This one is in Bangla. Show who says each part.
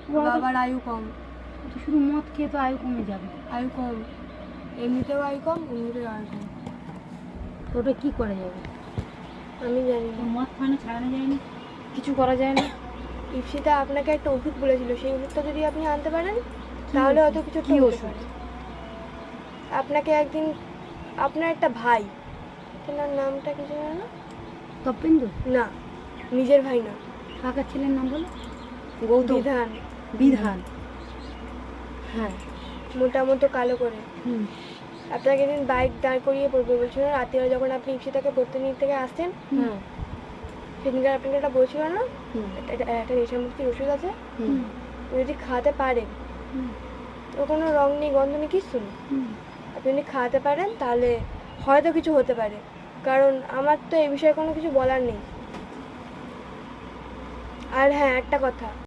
Speaker 1: বাবার আয়ু কম।
Speaker 2: তো শুধু মদ খেয়ে তো আয়ু কমে যাবে।
Speaker 1: আয়ু কম, এমনিতেও আয়ু কম, এমনিতেও আয়ু কম।
Speaker 2: তো ওটা কী করা যাবে?
Speaker 1: আমি জানি
Speaker 2: তো
Speaker 1: না,
Speaker 2: মদ খাওয়ানো ছাড়ানো যায়নি?
Speaker 1: কিছু করা যায় না। ইপসিতা আপনাকে একটা ওষুধ বলেছিল, সেই ওষুধটা যদি আপনি আনতে পারেন তাহলে হয়তো কিছু
Speaker 2: কী
Speaker 1: হতে
Speaker 2: ওষুধ?
Speaker 1: পারে। আপনাকে একদিন আপনার একটা ভাই, তেনার নামটা কি জানো না?
Speaker 2: তপেন্দু?
Speaker 1: না, নিজের ভাই না,
Speaker 2: কাকার ছেলের নাম বলো।
Speaker 1: বিধান।
Speaker 2: বিধান।
Speaker 1: হ্যাঁ, মোটামুটি কালো করে।
Speaker 2: হুম
Speaker 1: আপনাকে একদিন বাইক দাঁড় করিয়ে পড়বে বলছিল, রাত্রিবেলা যখন আপনি ইপসিতাকে পড়তে নিয়ে থেকে আসতেন,
Speaker 2: হুম
Speaker 1: সেদিনকার আপনাকে একটা বলছিল না,
Speaker 2: হুম
Speaker 1: একটা নেশামুক্তির ওষুধ আছে,
Speaker 2: হুম
Speaker 1: আপনি যদি খাওয়াতে পারেন,
Speaker 2: হুম
Speaker 1: ওর কোনো রং নেই, গন্ধ নেই, কিচ্ছু নেই,
Speaker 2: হুম।
Speaker 1: আপনি যদি খাওয়াতে পারেন তাহলে হয়তো কিছু হতে পারে। কারণ আমার তো এই বিষয়ে কোনো কিছু বলার নেই। আর হ্যাঁ, একটা কথা,